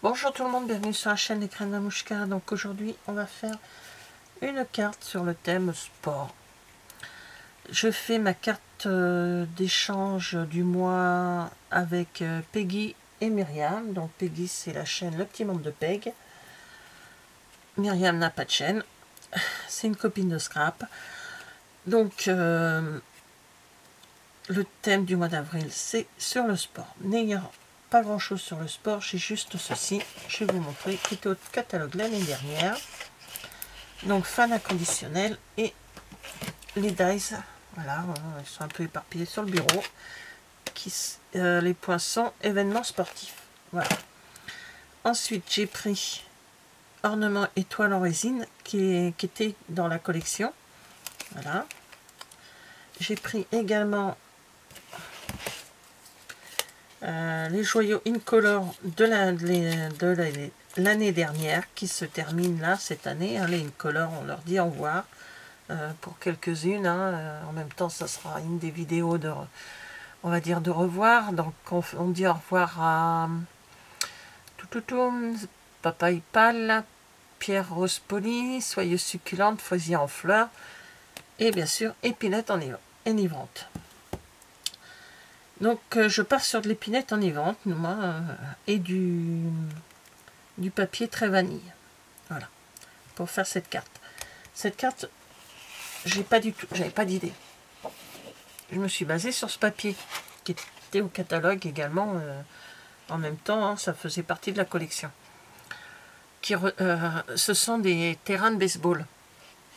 Bonjour tout le monde, bienvenue sur la chaîne des Crèmes Mamouchka. Donc aujourd'hui on va faire une carte sur le thème sport. Je fais ma carte d'échange du mois avec Peggy et Myriam. Donc Peggy c'est la chaîne Le Petit Monde de Peg. Myriam n'a pas de chaîne, c'est une copine de Scrap. Donc le thème du mois d'avril c'est sur le sport. N'ayant pas grand chose sur le sport, j'ai juste ceci, je vais vous montrer, qui était au catalogue l'année dernière. Donc fan inconditionnel et les dice, voilà, ils sont un peu éparpillés sur le bureau. Les poinçons, événements sportifs, voilà. Ensuite j'ai pris ornement étoile en résine qui était dans la collection, voilà. J'ai pris également les joyaux incolore de l'année dernière qui se terminent là cette année, hein. Les incolore, on leur dit au revoir pour quelques-unes, hein. En même temps ça sera une des vidéos de, on va dire, de revoir. Donc on dit au revoir à Papaye Pâle, Pierre Rose Poli, Soyeuse Succulente, Fraisier en fleurs et bien sûr Épinette enivrante. Donc je pars sur de l'épinette enivrante, moi, et du papier très vanille. Voilà, pour faire cette carte. Cette carte, j'avais pas d'idée. Je me suis basée sur ce papier qui était au catalogue également. En même temps, hein, ça faisait partie de la collection. Ce sont des terrains de baseball.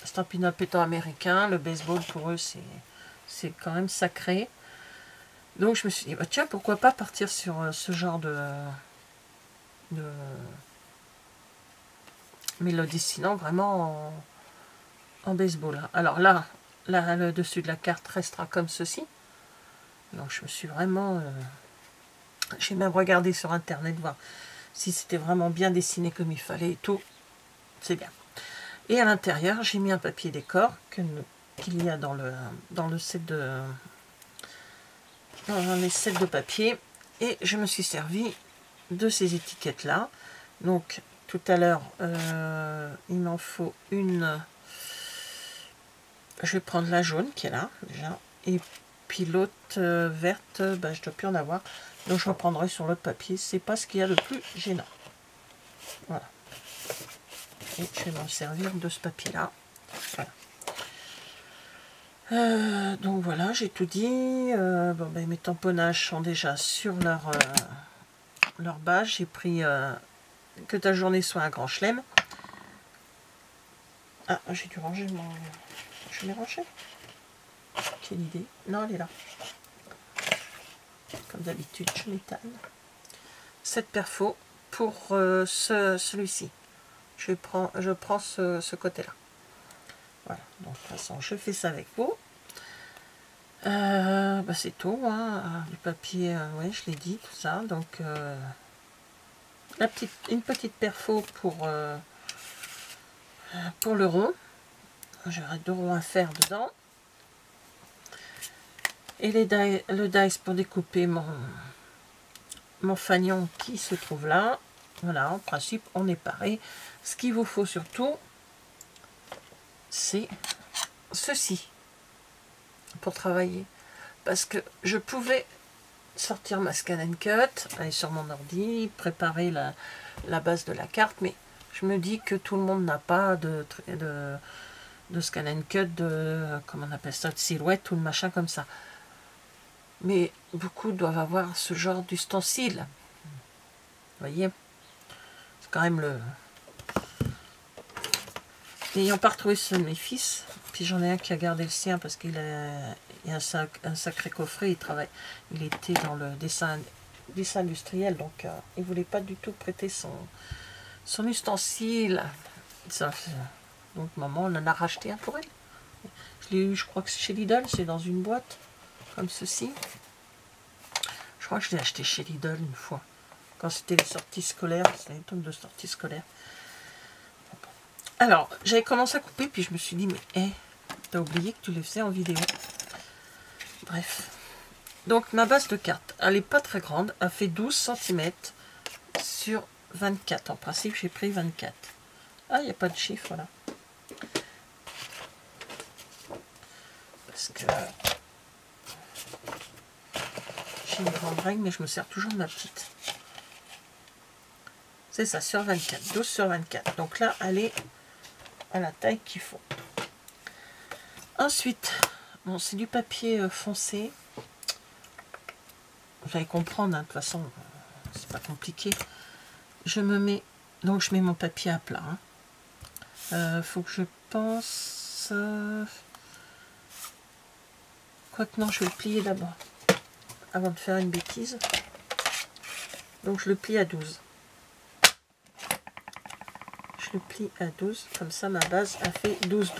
Stampin' Up étant américain, le baseball pour eux c'est quand même sacré. Donc je me suis dit, bah, tiens, pourquoi pas partir sur ce genre de mais le dessinant vraiment en baseball. Alors là, le dessus de la carte restera comme ceci. Donc je me suis vraiment... j'ai même regardé sur internet voir si c'était vraiment bien dessiné comme il fallait et tout. C'est bien. Et à l'intérieur, j'ai mis un papier décor qu'il y a dans le set de... dans les sets de papier. Et je me suis servi de ces étiquettes-là. Donc tout à l'heure, il m'en faut une... Je vais prendre la jaune qui est là, déjà. Et puis l'autre verte, bah, je ne dois plus en avoir. Donc je reprendrai sur l'autre papier. C'est pas ce qu'il y a de plus gênant. Voilà. Et je vais m'en servir de ce papier-là. Voilà. Donc voilà, j'ai tout dit. Bon, ben, mes tamponnages sont déjà sur leur base. J'ai pris que ta journée soit un grand chelem. Ah, j'ai dû ranger mon... Je l'ai rangé. Quelle idée. Non, elle est là. Comme d'habitude, je m'étale. Cette perfo pour celui-ci. Je prends ce côté-là. Voilà. Donc, de toute façon, je fais ça avec vous. Bah, c'est tout. Hein. Du papier, ouais, je l'ai dit, tout ça. Donc, une petite perfo pour le rond. J'aurai 2 ronds à faire dedans. Et le dice pour découper mon fanion qui se trouve là. Voilà, en principe, on est paré. Ce qu'il vous faut surtout, c'est ceci pour travailler. Parce que je pouvais sortir ma scan and cut, aller sur mon ordi, préparer la base de la carte, mais je me dis que tout le monde n'a pas de scan and cut, comment on appelle ça, de silhouette ou de machin comme ça. Mais beaucoup doivent avoir ce genre d'ustensile. Vous voyez, c'est quand même le... N'ayant pas retrouvé ceux de mes fils, puis j'en ai un qui a gardé le sien parce qu'il a un sacré coffret, il était dans le dessin industriel, donc il ne voulait pas du tout prêter son ustensile. Donc maman, on en a racheté un pour elle. Je l'ai eu, je crois que c'est chez Lidl, c'est dans une boîte, comme ceci. Je crois que je l'ai acheté chez Lidl une fois, quand c'était les sorties scolaires, c'était une tonne de sorties scolaires. Alors, j'avais commencé à couper, puis je me suis dit, mais t'as oublié que tu le faisais en vidéo. Bref. Donc, ma base de carte, elle n'est pas très grande, elle fait 12 cm sur 24. En principe, j'ai pris 24. Ah, il n'y a pas de chiffre là. Parce que j'ai une grande règle, mais je me sers toujours de ma petite. C'est ça, sur 24. 12 sur 24. Donc là, elle est à la taille qu'il faut. Ensuite, bon, c'est du papier foncé. Vous allez comprendre, hein, de toute façon, c'est pas compliqué. Je me mets, donc je mets mon papier à plat. Faut que je pense... Quoique non, je vais le plier d'abord, avant de faire une bêtise. Donc je le plie à 12. Je le plie à 12, comme ça ma base a fait 12-12.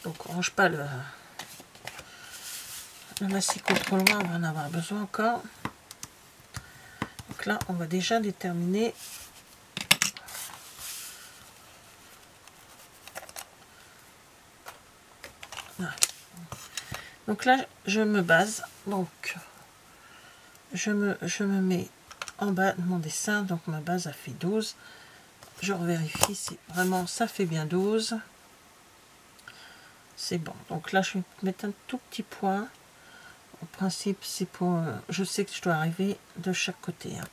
Donc on range pas le massicot trop loin, on va en avoir besoin encore. Donc là, on va déjà déterminer voilà. Donc là, je me base, donc je me mets en bas de mon dessin, donc ma base a fait 12. Je revérifie si vraiment ça fait bien 12. C'est bon. Donc là, je vais mettre un tout petit point. En principe, c'est pour... je sais que je dois arriver de chaque côté. Hein.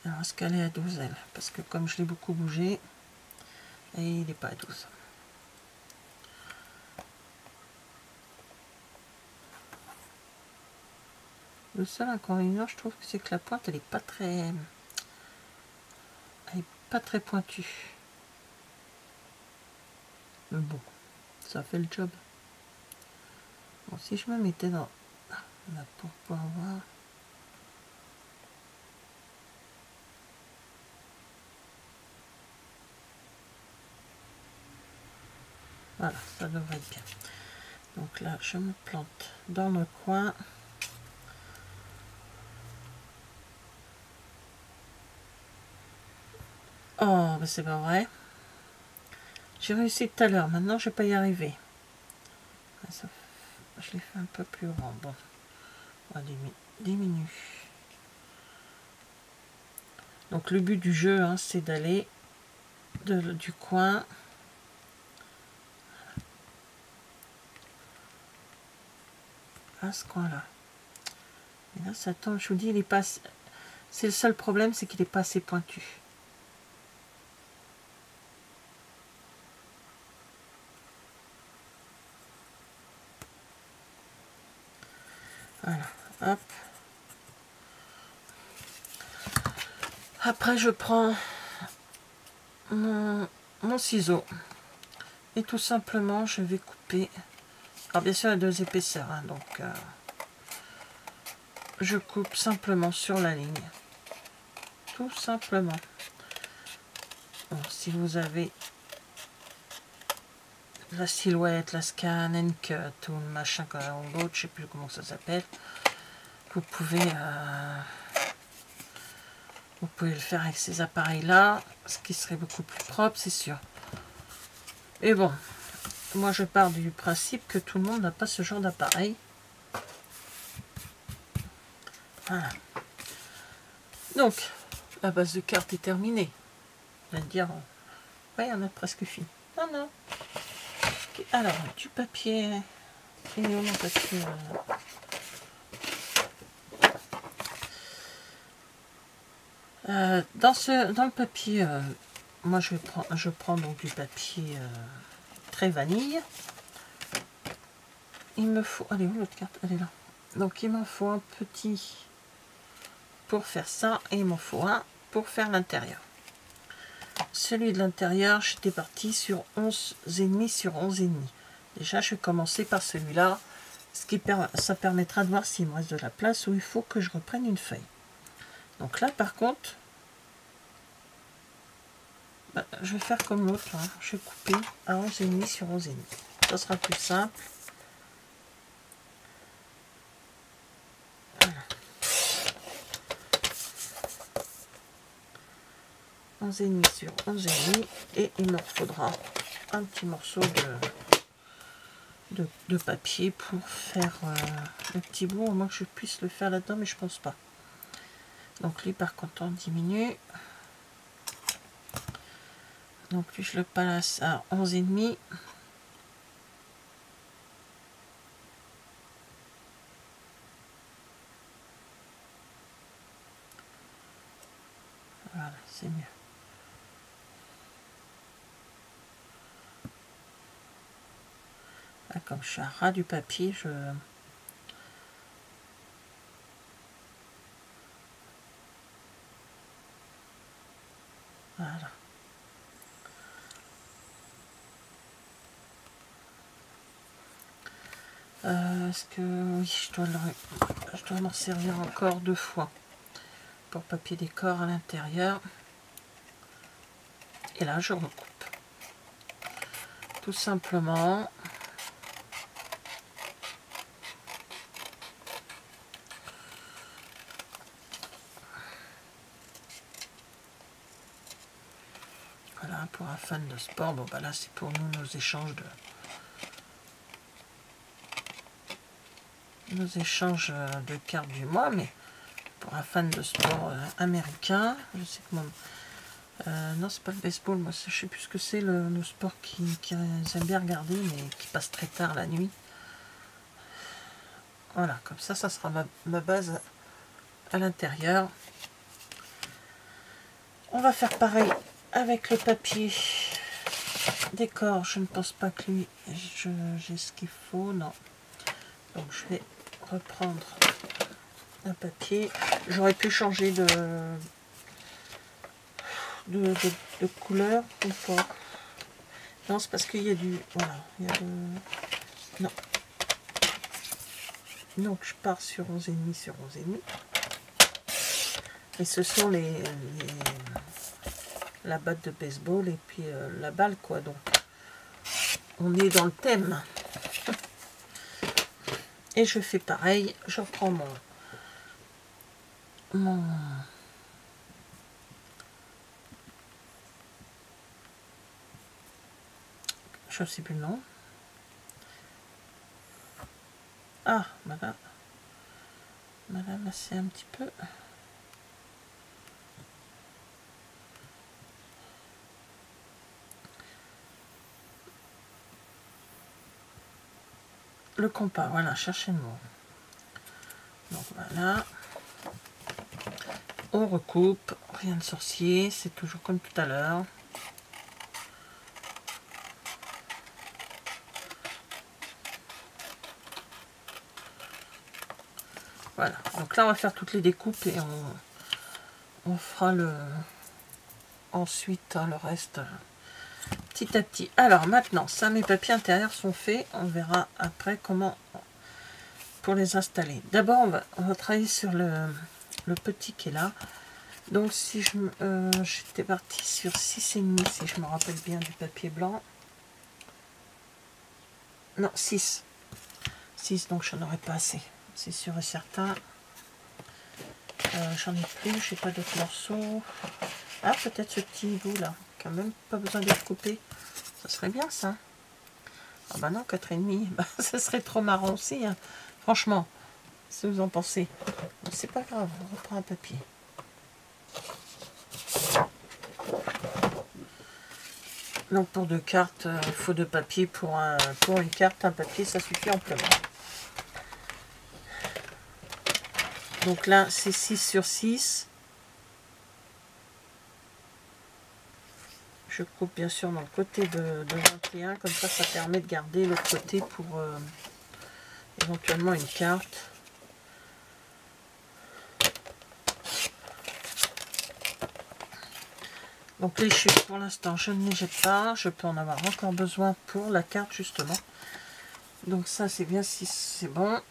Alors, est-ce qu'elle est à 12, elle? Parce que comme je l'ai beaucoup bougé, et il n'est pas à 12. Le seul inconvénient, je trouve, c'est que la pointe, elle n'est pas très... Elle n'est pas très pointue. Mais bon, ça fait le job. Bon, si je me mettais dans... Là, pour pouvoir voir... Voilà, ça devrait être bien. Donc là, je me plante dans le coin. Oh, mais c'est pas vrai. J'ai réussi tout à l'heure. Maintenant, je vais pas y arriver. Ça, je l'ai fait un peu plus grand. Bon, on va diminuer. Donc le but du jeu, hein, c'est d'aller du coin à ce coin-là. Et là, ça tombe. Je vous dis, il est pas. C'est le seul problème, c'est qu'il n'est pas assez pointu. Voilà, hop. Après, je prends mon ciseau et tout simplement, je vais couper. Alors, bien sûr, il y a deux épaisseurs, hein, donc je coupe simplement sur la ligne. Tout simplement. Bon, si vous avez la silhouette, la scan and cut ou le machin ou l'autre, je sais plus comment ça s'appelle, vous pouvez le faire avec ces appareils là, ce qui serait beaucoup plus propre, c'est sûr. Et bon, moi je pars du principe que tout le monde n'a pas ce genre d'appareil. Voilà. Donc la base de carte est terminée. On va dire, ouais, on a presque fini. Non, non. Okay. Alors, du papier. Et mon papier. Dans le papier, moi je prends donc du papier très vanille. Il me faut, allez où l'autre carte? Elle est là. Donc il m'en faut un petit pour faire ça et il m'en faut un pour faire l'intérieur. Celui de l'intérieur, j'étais parti sur 11,5 sur 11,5. Déjà, je vais commencer par celui-là, ce qui ça permettra de voir s'il me reste de la place ou il faut que je reprenne une feuille. Donc là, par contre, bah, je vais faire comme l'autre. Hein. Je vais couper à 11,5 sur 11,5. Ça sera plus simple. Voilà. 11,5 sur 11,5 et il me faudra un petit morceau de papier pour faire le petit bout, au moins que je puisse le faire là-dedans, mais je pense pas. Donc lui par contre on diminue. Donc lui je le place à 11,5. Voilà, c'est mieux. Là, comme je suis à ras du papier, je... Voilà. Est-ce que... Oui, je dois m'en servir encore 2 fois. Pour papier décor à l'intérieur. Et là, je recoupe. Tout simplement. Voilà, pour un fan de sport. Bon, bah là, c'est pour nous nos échanges de cartes du mois, mais pour un fan de sport américain, je sais que mon... non, c'est pas le baseball, moi, je sais plus ce que c'est, le sport qu'ils aiment bien regarder, mais qui passe très tard la nuit. Voilà, comme ça sera ma base à l'intérieur. On va faire pareil avec le papier décor. Je ne pense pas que lui, j'ai ce qu'il faut, non. Donc je vais reprendre un papier. J'aurais pu changer de couleur ou pas. Non, c'est parce qu'il y a du... Voilà, il y a de... Non. Donc je pars sur 11,5 sur 11,5. Et ce sont la batte de baseball et puis la balle, quoi. Donc on est dans le thème. Et je fais pareil, je reprends je ne sais plus le nom. Ah, madame, c'est un petit peu... Le compas, voilà, cherchez le mot. Donc voilà. On recoupe, rien de sorcier, c'est toujours comme tout à l'heure. Voilà, donc là on va faire toutes les découpes et on fera ensuite le reste petit à petit. Alors maintenant, ça, mes papiers intérieurs sont faits, on verra après comment pour les installer. D'abord on va travailler sur le petit qui est là. Donc si j'étais partie sur 6,5 si je me rappelle bien du papier blanc. Non, 6. 6, donc j'en aurais pas assez. C'est sûr et certain. J'en ai plus, je n'ai pas d'autres morceaux. Ah, peut-être ce petit bout là, quand même pas besoin d'être coupé. Ça serait bien ça. Ah bah non, 4,5, bah, ça serait trop marrant aussi. Hein. Franchement, si vous en pensez. C'est pas grave, on reprend un papier. Donc pour 2 cartes, il faut 2 papiers pour une carte, un papier, ça suffit amplement. Donc là, c'est 6 sur 6. Je coupe bien sûr dans le côté de 21, comme ça permet de garder l'autre côté pour éventuellement une carte. Donc les chutes, pour l'instant, je ne les jette pas. Je peux en avoir encore besoin pour la carte, justement. Donc ça, c'est bien si c'est bon.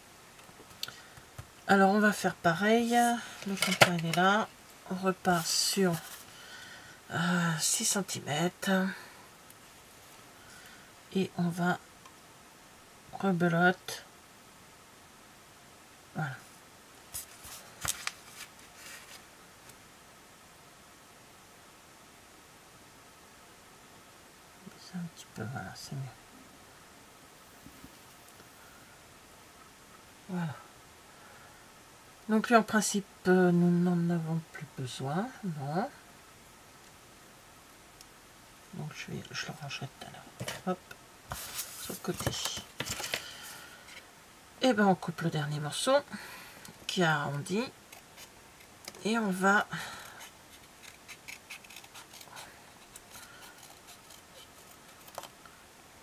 Alors, on va faire pareil. Le compas, il est là. On repart sur 6 cm. Et on va rebelote. Voilà. Un petit peu, voilà, c'est mieux. Voilà. Donc lui en principe nous n'en avons plus besoin, non. Donc je le rangerai tout à l'heure. Hop, sur le côté. Et ben on coupe le dernier morceau qui a arrondi. Et on va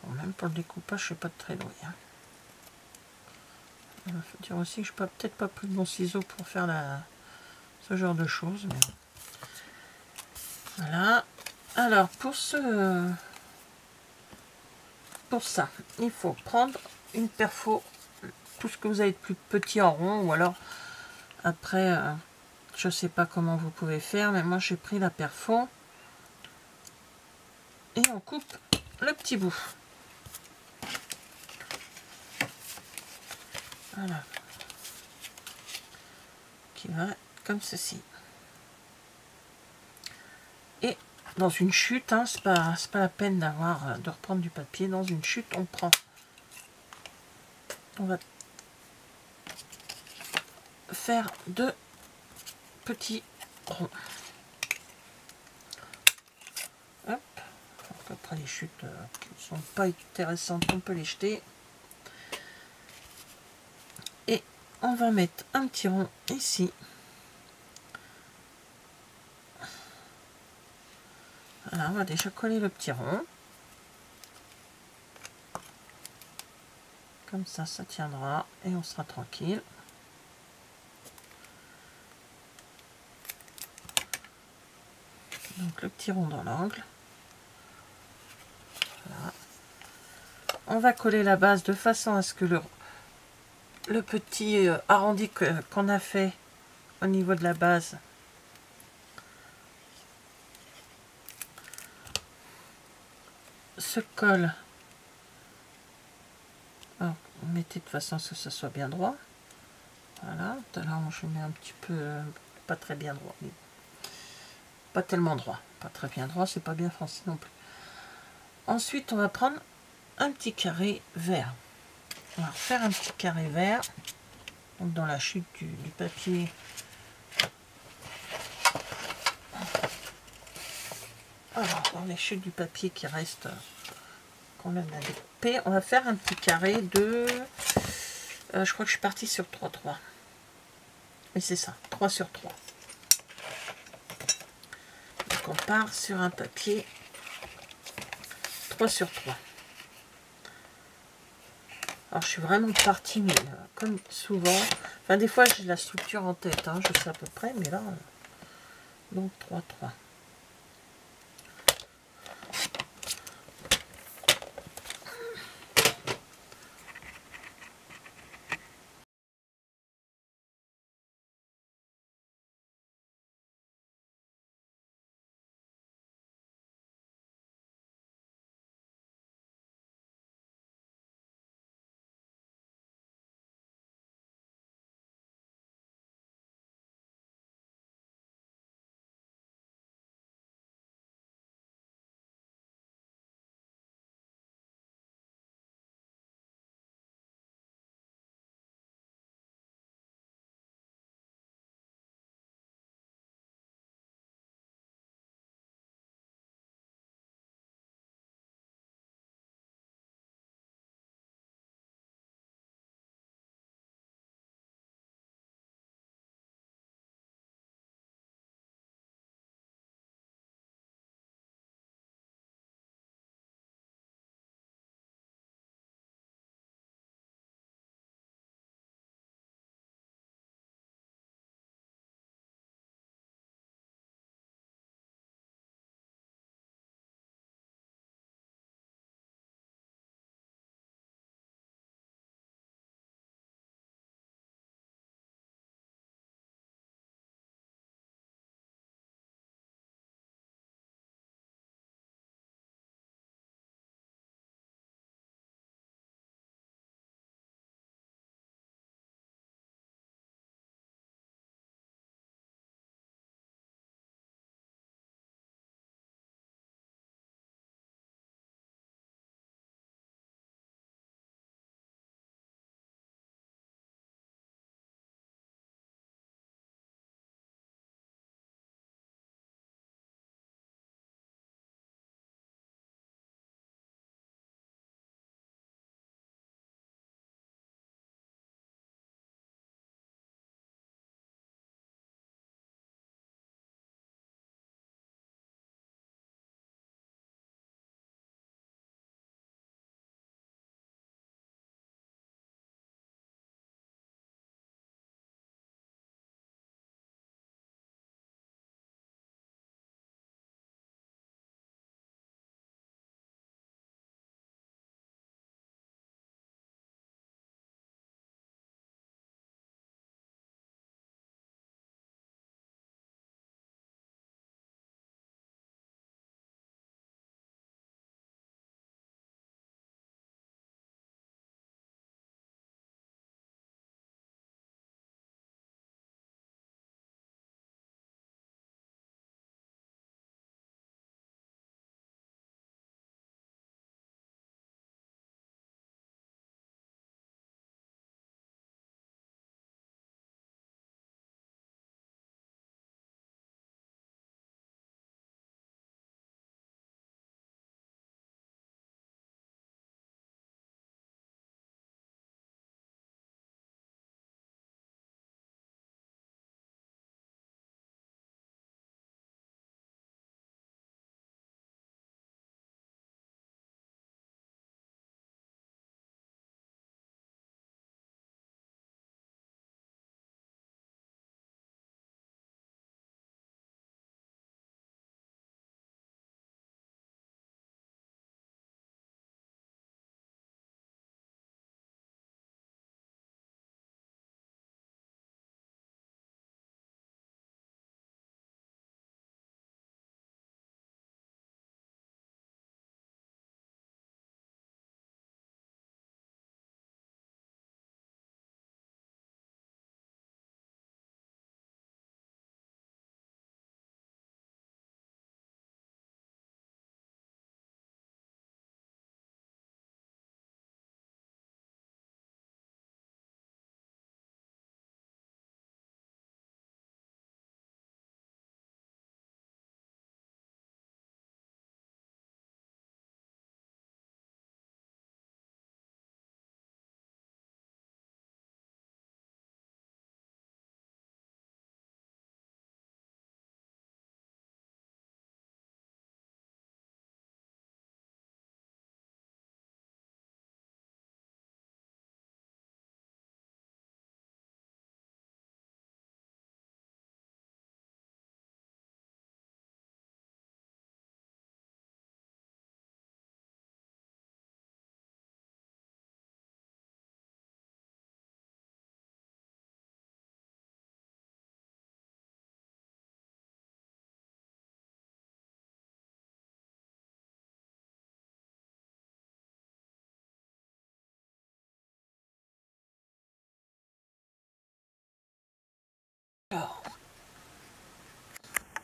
bon, même pour le découpage, je suis pas très douée. Hein. Il faut dire aussi que je n'ai peut-être pas pris de bon ciseau pour faire ce genre de choses. Mais... Voilà. Alors pour ça, il faut prendre une perfo, tout ce que vous avez de plus petit en rond, ou alors après, je sais pas comment vous pouvez faire, mais moi j'ai pris la perfo et on coupe le petit bout. Voilà. Qui va comme ceci. Et dans une chute, hein, c'est pas la peine de reprendre du papier. Dans une chute, on va faire 2 petits ronds. Hop. Donc après les chutes qui ne sont pas intéressantes, on peut les jeter. Et on va mettre un petit rond ici. Voilà, on va déjà coller le petit rond. Comme ça tiendra et on sera tranquille. Donc le petit rond dans l'angle. Voilà. On va coller la base de façon à ce que le petit arrondi qu'on a fait au niveau de la base se colle. Alors, mettez de façon à ce que ça soit bien droit. Voilà, là je mets un petit peu, pas très bien droit, mais pas tellement droit. Pas très bien droit, c'est pas bien français non plus. Ensuite, on va prendre un petit carré vert. On va faire un petit carré vert. Donc dans la chute du papier. Alors, dans les chutes du papier qui restent, qu'on a découpé, on va faire un petit carré de... je crois que je suis partie sur 3,3. Et c'est ça, 3 sur 3. Donc on part sur un papier 3 sur 3. Alors je suis vraiment partie, mais comme souvent, enfin des fois j'ai la structure en tête, hein, je sais à peu près, mais là, donc 3,3.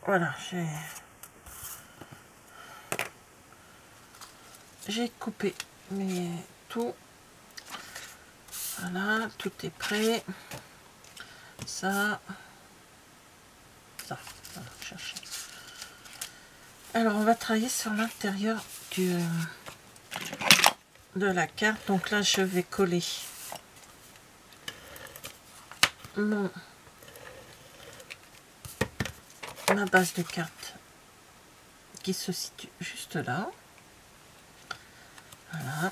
Voilà, j'ai coupé tout. Voilà, tout est prêt. Ça, voilà, chercher. Alors, on va travailler sur l'intérieur de la carte. Donc là, je vais coller ma base de carte qui se situe juste là. Voilà.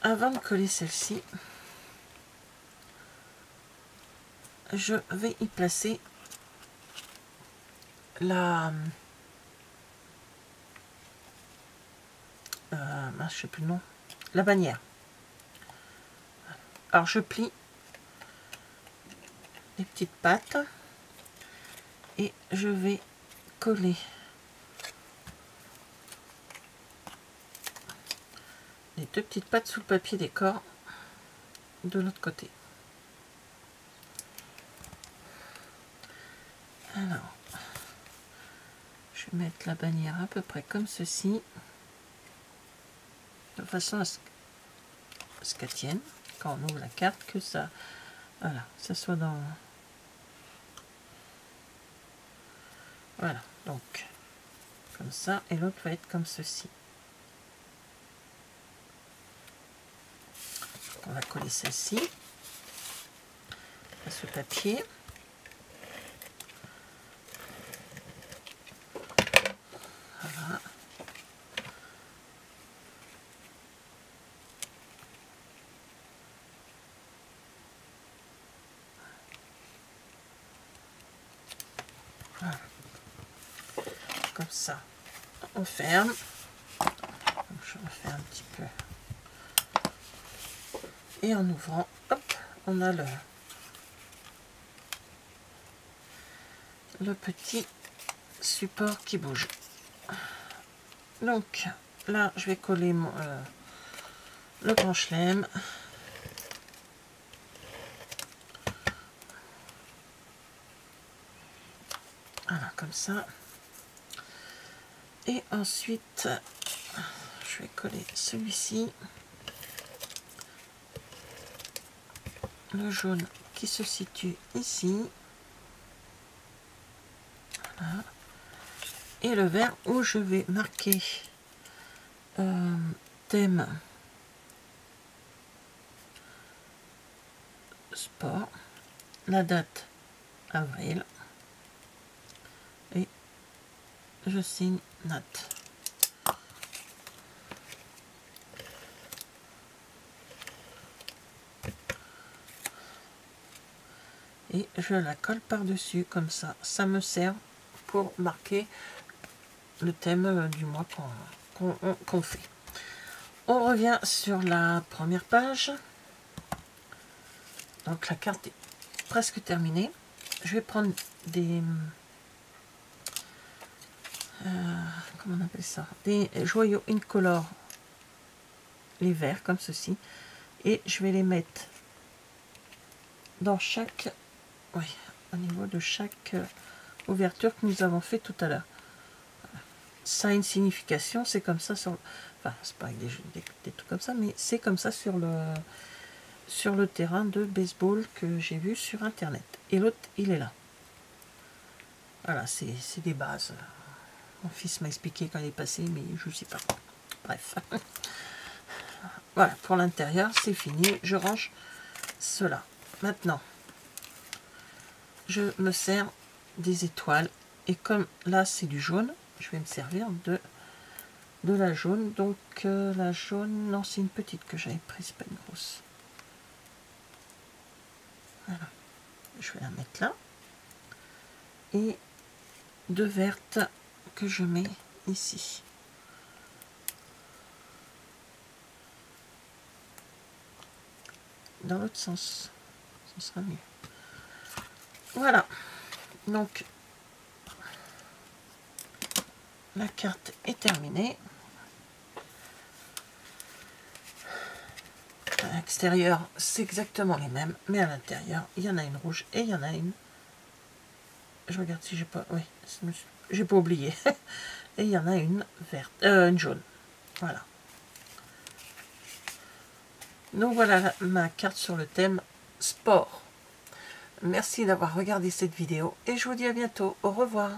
Avant de coller celle-ci, je vais y placer la je sais plus le nom, la bannière. Alors je plie les petites pattes et je vais coller les deux petites pattes sous le papier décor de l'autre côté. Alors, je vais mettre la bannière à peu près comme ceci, de façon à ce qu'elle tienne quand on ouvre la carte, que ça, voilà, ça soit dans... Voilà, donc, comme ça, et l'autre va être comme ceci. On va coller celle-ci à ce papier. Voilà. Voilà. Comme ça, on ferme. Je refais un petit peu. Et en ouvrant, hop, on a le petit support qui bouge. Donc là, je vais coller le grand chelem. Voilà, comme ça. Et ensuite, je vais coller celui-ci. Le jaune qui se situe ici. Voilà. Et le vert où je vais marquer thème sport, la date avril, et je signe Nat. Et je la colle par-dessus comme ça. Ça me sert pour marquer le thème du mois qu'on fait. On revient sur la première page. Donc la carte est presque terminée. Je vais prendre des... comment on appelle ça? Des joyaux incolore, les verts comme ceci. Et je vais les mettre dans chaque... Oui, au niveau de chaque ouverture que nous avons fait tout à l'heure. Ça a une signification, c'est comme ça sur... Enfin, c'est pas avec des trucs comme ça, mais c'est comme ça sur le terrain de baseball que j'ai vu sur internet. Et l'autre, il est là. Voilà, c'est des bases. Mon fils m'a expliqué quand il est passé, mais je ne sais pas. Bref. Voilà, pour l'intérieur, c'est fini. Je range cela. Maintenant, je me sers des étoiles. Et comme là, c'est du jaune, je vais me servir de la jaune. Donc, la jaune, non, c'est une petite que j'avais prise, pas une grosse. Voilà. Je vais la mettre là. Et deux vertes que je mets ici. Dans l'autre sens, ce sera mieux. Voilà. Donc, la carte est terminée. À l'extérieur, c'est exactement les mêmes, mais à l'intérieur, il y en a une rouge et il y en a une Je regarde si j'ai pas... Oui, j'ai pas oublié. Et il y en a une verte, une jaune. Voilà. Donc voilà ma carte sur le thème sport. Merci d'avoir regardé cette vidéo et je vous dis à bientôt. Au revoir.